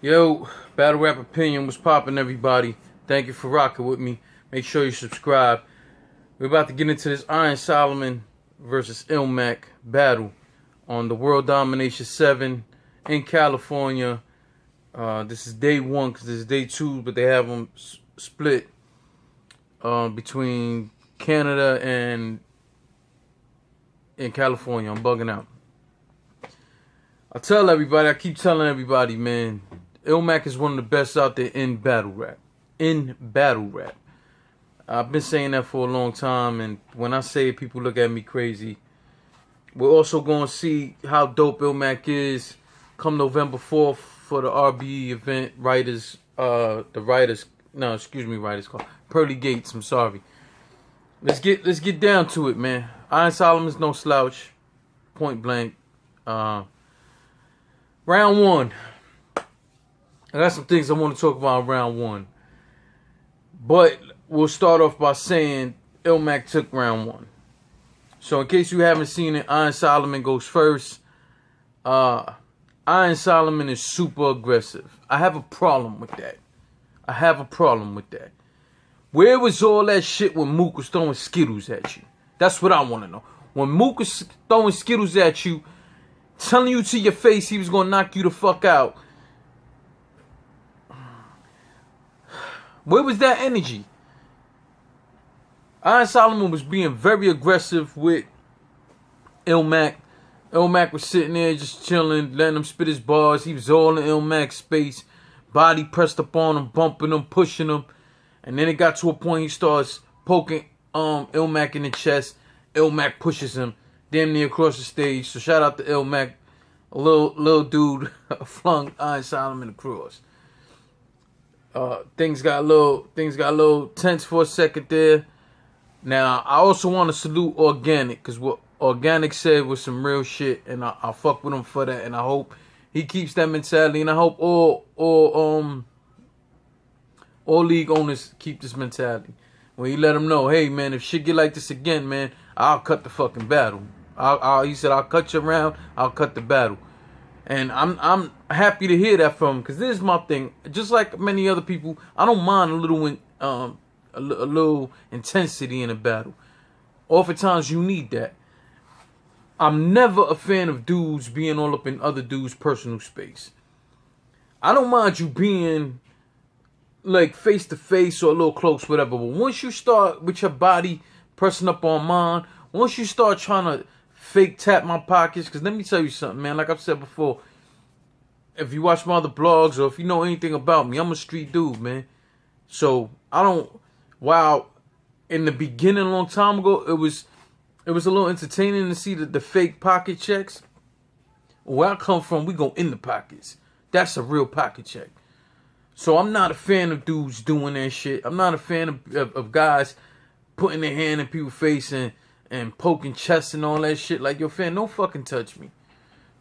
Yo, Battle Rap Opinion was popping, everybody. Thank you for rocking with me. Make sure you subscribe. We're about to get into this Iron Solomon versus Illmac battle on the World Domination 7 in California. This is day one because this is day two, but they have them split between Canada and in California. I'm bugging out. I keep telling everybody, man, Illmac is one of the best out there in battle rap. I've been saying that for a long time, and when I say it, people look at me crazy. We're also going to see how dope Illmac is come November 4th for the RBE event. Writers Call. Pearly Gates, I'm sorry. Let's get down to it, man. Iron Solomon's no slouch. Point blank. Round one. I got some things I want to talk about in round one. But we'll start off by saying Illmac took round one. So in case you haven't seen it, Iron Solomon goes first. Iron Solomon is super aggressive. I have a problem with that. Where was all that shit when Mook was throwing Skittles at you? That's what I want to know. When Mook was throwing Skittles at you, telling you to your face he was going to knock you the fuck out. Where was that energy? Iron Solomon was being very aggressive with Illmac. Illmac was sitting there just chilling, letting him spit his bars. He was all in Illmac's space. Body pressed up on him, bumping him, pushing him. And then it got to a point he starts poking Illmac in the chest. Illmac pushes him damn near across the stage. So shout out to Illmac. A little dude flung Iron Solomon across. Things got a little tense for a second there. Now I also want to salute Organic, because what Organic said was some real shit, and I fuck with him for that. And I hope he keeps that mentality, and I hope all league owners keep this mentality. When he let him know, hey man, if shit get like this again, man, I'll cut the fucking battle. He said, I'll cut your round, I'll cut the battle. And I'm happy to hear that from him, because this is my thing. Just like many other people, I don't mind a little intensity in a battle. Oftentimes you need that. I'm never a fan of dudes being all up in other dudes' personal space. I don't mind you being like face to face or a little close, whatever. But once you start with your body pressing up on mine, once you start trying to fake tap my pockets, because let me tell you something, man. Like I've said before, if you watch my other blogs or if you know anything about me, I'm a street dude, man. So I don't. While in the beginning, a long time ago, it was a little entertaining to see the fake pocket checks. Where I come from, we go in the pockets. That's a real pocket check. So I'm not a fan of dudes doing that shit. I'm not a fan of guys putting their hand in people's face and poking chests and all that shit. Like, yo, fan, don't fucking touch me.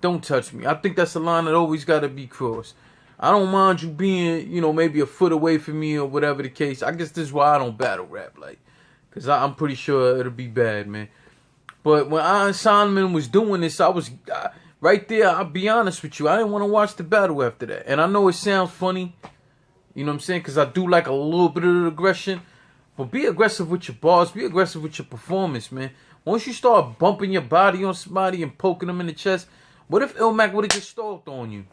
Don't touch me. I think that's a line that always got to be crossed. I don't mind you being, maybe a foot away from me or whatever the case. I guess this is why I don't battle rap, like, because I'm pretty sure it'll be bad, man. But when Iron Solomon was doing this, I was right there. I'll be honest with you. I didn't want to watch the battle after that. And I know it sounds funny, you know what I'm saying, because I do like a little bit of aggression. But be aggressive with your bars. Be aggressive with your performance, man. Once you start bumping your body on somebody and poking them in the chest, what if Illmac would have just stalked on you?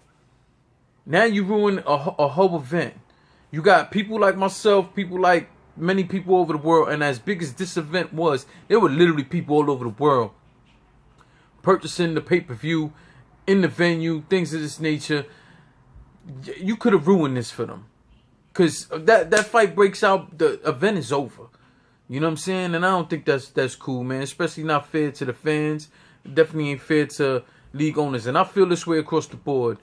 Now you ruin a whole event. You got people like myself, people like many people over the world, and as big as this event was, there were literally people all over the world purchasing the pay-per-view, in the venue, things of this nature. You could have ruined this for them. Because that fight breaks out, the event is over. You know what I'm saying? And I don't think that's cool, man. Especially not fair to the fans. Definitely ain't fair to league owners. And I feel this way across the board.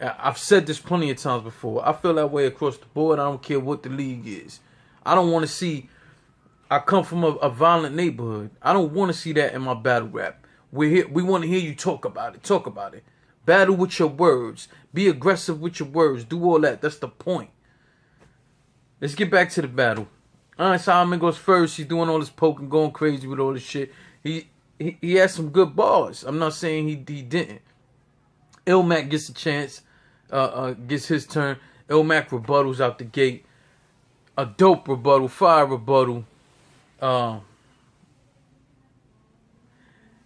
I've said this plenty of times before. I feel that way across the board. I don't care what the league is. I don't want to see... I come from a violent neighborhood. I don't want to see that in my battle rap. We want to hear you talk about it. Talk about it. Battle with your words. Be aggressive with your words. Do all that. That's the point. Let's get back to the battle. Iron Solomon goes first. He's doing all this poking, going crazy with all this shit. He has some good bars. I'm not saying he didn't. Illmac gets a chance. gets his turn. Illmac rebuttals out the gate. A dope rebuttal, fire rebuttal.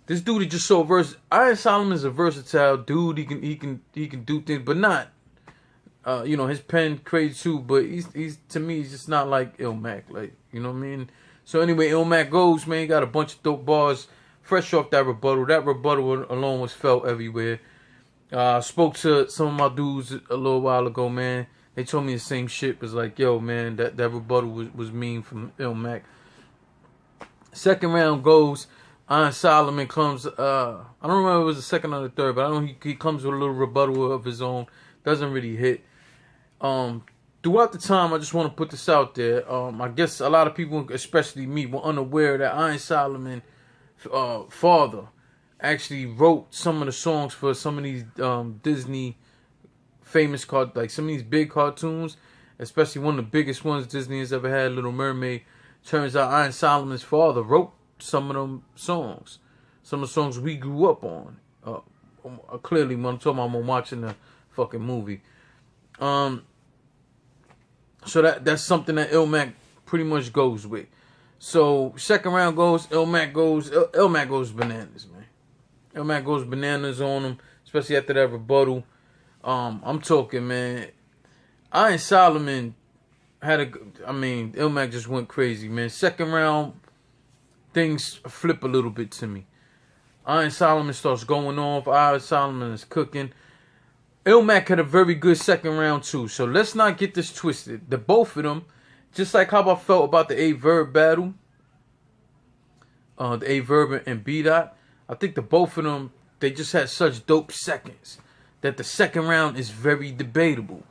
This dude is just so versatile. Iron Solomon's a versatile dude. He can do things, but not. You know, his pen crazy too, but he's to me he's just not like Illmac, like, you know what I mean. So anyway, Illmac goes, man. He got a bunch of dope bars, fresh off that rebuttal. That rebuttal alone was felt everywhere. I spoke to some of my dudes a little while ago, man. They told me the same shit. Was like, yo, man, that rebuttal was mean from Illmac. Second round goes. Iron Solomon comes. I don't remember if it was the second or the third, but I know he comes with a little rebuttal of his own. Doesn't really hit. Throughout the time, I just want to put this out there. I guess a lot of people, especially me, were unaware that Iron Solomon, father, actually wrote some of the songs for some of these Disney famous like some of these big cartoons, especially one of the biggest ones Disney has ever had, Little Mermaid. Turns out Iron Solomon's father wrote some of them songs, some of the songs we grew up on. Clearly, when I'm talking about, I'm watching the fucking movie. So that's something that Illmac pretty much goes with. So second round goes, Illmac goes bananas, man. Illmac goes bananas on him, especially after that rebuttal. I'm talking, man. Iron Solomon Illmac just went crazy, man. Second round, things flip a little bit to me. Iron Solomon starts going off. Iron Solomon is cooking. Illmac had a very good second round too. So let's not get this twisted. The both of them, just like how I felt about the A-Verb battle, the A-Verb and B-Dot, I think the both of them, they just had such dope seconds that the second round is very debatable.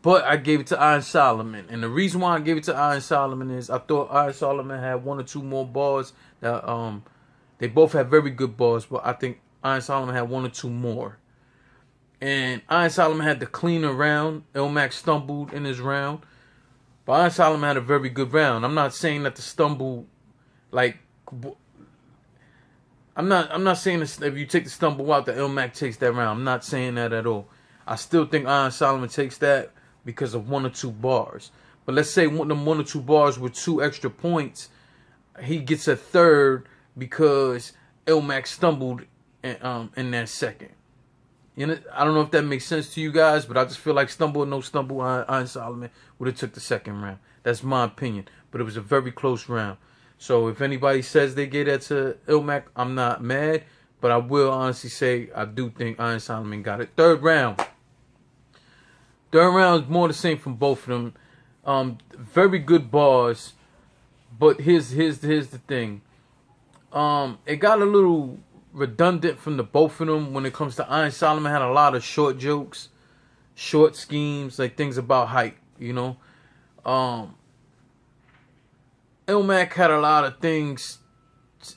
But I gave it to Iron Solomon. And the reason why I gave it to Iron Solomon is I thought Iron Solomon had one or two more bars. That they both had very good bars, but I think Iron Solomon had one or two more. And Iron Solomon had the cleaner round. Illmac stumbled in his round. But Iron Solomon had a very good round. I'm not saying that the stumble, like, I'm not saying if you take the stumble out, that Illmac takes that round. I'm not saying that at all. I still think Iron Solomon takes that because of one or two bars. But let's say one or two bars with 2 extra points, he gets a third because Illmac stumbled in that second. You know, I don't know if that makes sense to you guys, but I just feel like stumble or no stumble, Iron Solomon would have took the second round. That's my opinion. But it was a very close round. So if anybody says they gave that to Illmac, I'm not mad. But I will honestly say I do think Iron Solomon got it. Third round. Third round is more the same from both of them. Very good bars. But here's the thing. It got a little redundant from the both of them when it comes to Iron Solomon. Had a lot of short jokes, short schemes, like things about height, you know. Illmac had a lot of things,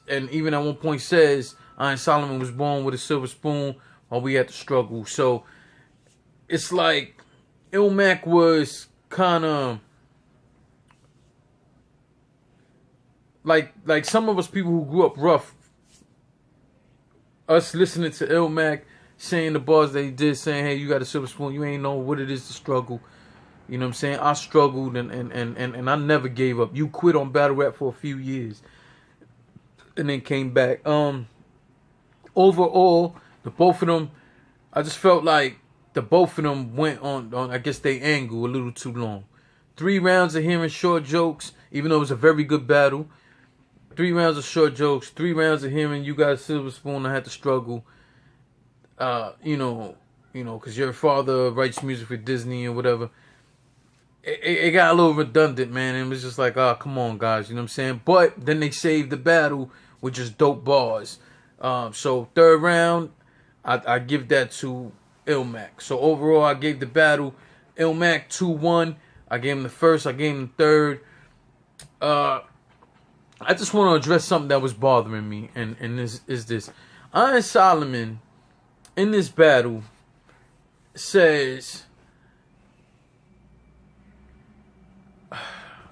and even at one point says Iron Solomon was born with a silver spoon while we had to struggle. So it's like Illmac was kind of like some of us people who grew up rough, us listening to Illmac saying the bars that he did, saying, hey, you got a silver spoon, you ain't know what it is to struggle. You know what I'm saying? I struggled and I never gave up. You quit on battle rap for a few years and then came back. Overall, the both of them, I just felt like the both of them went on I guess they angle a little too long. 3 rounds of hearing short jokes, even though it was a very good battle. 3 rounds of short jokes, 3 rounds of hearing you got a silver spoon, I had to struggle. You know, because your father writes music for Disney or whatever. It got a little redundant, man. It was just like, oh, come on, guys. You know what I'm saying? But then they saved the battle with just dope bars. So third round, I give that to Illmac. So overall, I gave the battle Illmac 2-1. I gave him the first. I gave him the third. I just want to address something that was bothering me, and this is this. Iron Solomon, in this battle, says...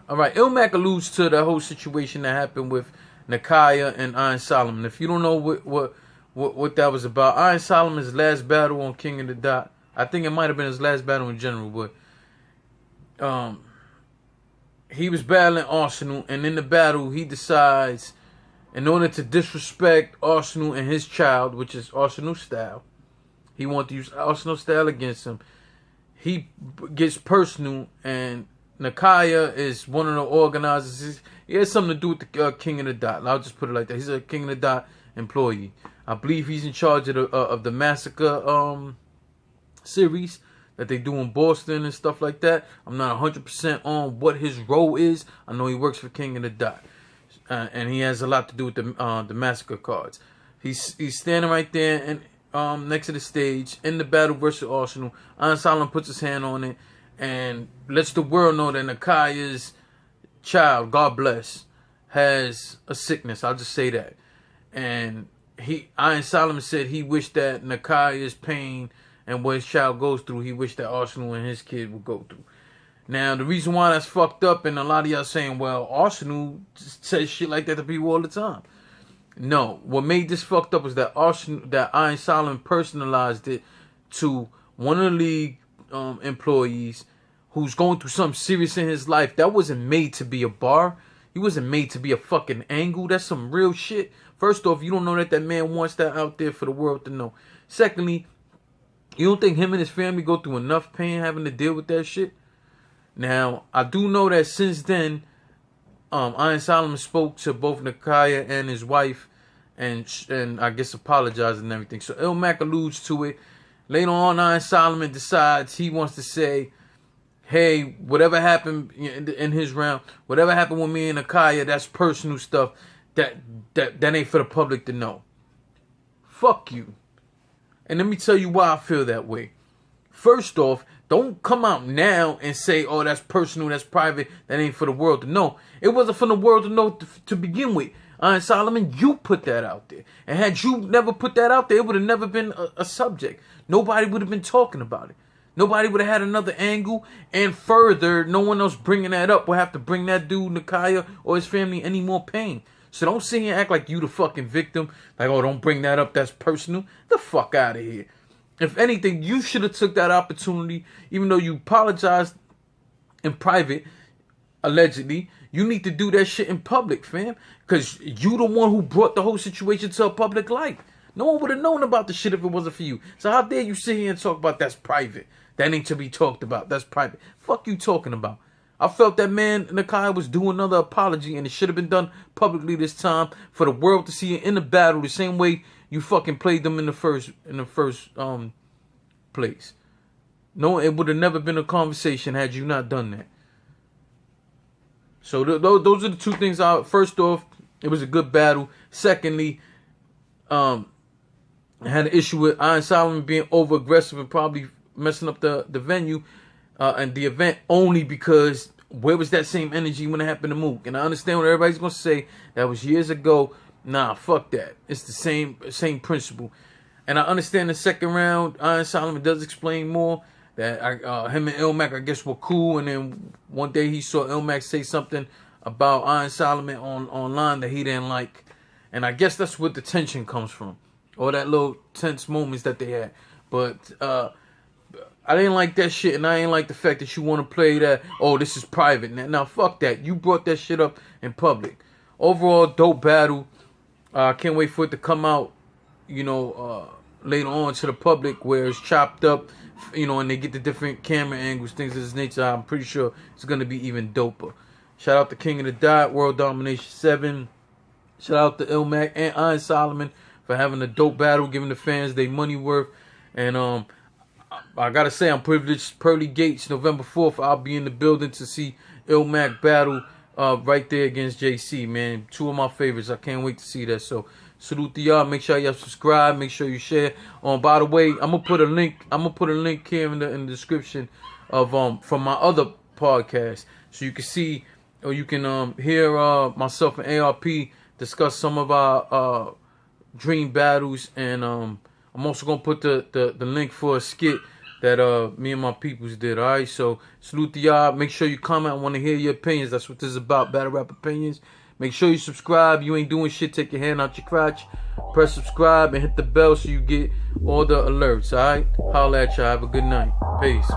All right, Illmac alludes to the whole situation that happened with Nakaya and Iron Solomon. If you don't know what that was about, Iron Solomon's last battle on King of the Dot, I think it might have been his last battle in general, but he was battling Arsenal, and in the battle, he decides, in order to disrespect Arsenal and his child, which is Arsenal style, he wants to use Arsenal style against him. He gets personal, and Nakaya is one of the organizers. He has something to do with the King of the Dot. I'll just put it like that. He's a King of the Dot employee. I believe he's in charge of the Massacre series that they do in Boston and stuff like that. I'm not 100% on what his role is. I know he works for King of the Dot, and he has a lot to do with the Massacre cards. He's standing right there and next to the stage in the battle versus Arsenal. Iron Solomon puts his hand on it and lets the world know that Nakaya's child, God bless, has a sickness. I'll just say that. And Iron Solomon said he wished that Nakaya's pain and what his child goes through, he wished that Arsenal and his kid would go through. Now, the reason why that's fucked up, and a lot of y'all saying, well, Arsenal says shit like that to people all the time. No, what made this fucked up was that Iron Solomon personalized it to one of the league employees who's going through something serious in his life. That wasn't made to be a bar. He wasn't made to be a fucking angle. That's some real shit. First off, you don't know that man wants that out there for the world to know. Secondly, you don't think him and his family go through enough pain having to deal with that shit? Now, I do know that since then, Iron Solomon spoke to both Nakaya and his wife, and I guess apologized and everything. So Illmac alludes to it. Later on, Iron Solomon decides he wants to say, hey, whatever happened in his round, whatever happened with me and Nakaya, that's personal stuff. That ain't for the public to know. Fuck you. And let me tell you why I feel that way. First off, don't come out now and say, oh, that's personal, that's private, that ain't for the world to know. It wasn't for the world to know to begin with. Iron Solomon, you put that out there. And had you never put that out there, it would have never been a subject. Nobody would have been talking about it. Nobody would have had another angle. And further, no one else bringing that up will have to bring that dude, Nakaya, or his family any more pain. So don't sit here and act like you the fucking victim. Like, oh, don't bring that up. That's personal. The fuck out of here. If anything, you should have took that opportunity, even though you apologized in private, allegedly. You need to do that shit in public, fam. Because you the one who brought the whole situation to a public light. No one would have known about the shit if it wasn't for you. So how dare you sit here and talk about that's private? That ain't to be talked about. That's private. Fuck you talking about. I felt that man Nakai was doing another apology, and it should have been done publicly this time for the world to see it in the battle the same way you fucking played them in the first place. No, it would have never been a conversation had you not done that. So those are the two things. First off, it was a good battle. Secondly, I had an issue with Iron Solomon being over aggressive and probably messing up the venue. And the event only because where was that same energy when it happened to Mook? And I understand what everybody's going to say. That was years ago. Nah, fuck that. It's the same principle. And I understand the second round, Iron Solomon does explain more. That him and Illmac, I guess, were cool. And then one day he saw Illmac say something about Iron Solomon online that he didn't like. And I guess that's where the tension comes from. Or that little tense moments that they had. But I didn't like that shit, and I ain't like the fact that you want to play that, oh, this is private. Now, fuck that. You brought that shit up in public. Overall, dope battle. I can't wait for it to come out, later on to the public where it's chopped up, and they get the different camera angles, things of this nature. I'm pretty sure it's going to be even doper. Shout out to King of the Dot, World Domination 7. Shout out to Illmac and Iron Solomon for having a dope battle, giving the fans their money worth. And, I gotta say, I'm privileged. Pearly Gates, November 4th, I'll be in the building to see Illmac battle right there against JC, man. Two of my favorites. I can't wait to see that. So, salute to y'all. Make sure y'all subscribe. Make sure you share. By the way, I'm gonna put a link here in the description of from my other podcast, so you can see or you can hear myself and ARP discuss some of our dream battles, and I'm also gonna put the link for a skit that me and my peoples did. All right, so salute to y'all. Make sure you comment. I want to hear your opinions. That's what this is about. Battle rap opinions. Make sure you subscribe. You ain't doing shit, take your hand out your crotch. Press subscribe and hit the bell so you get all the alerts, alright? Holla at y'all. Have a good night. Peace.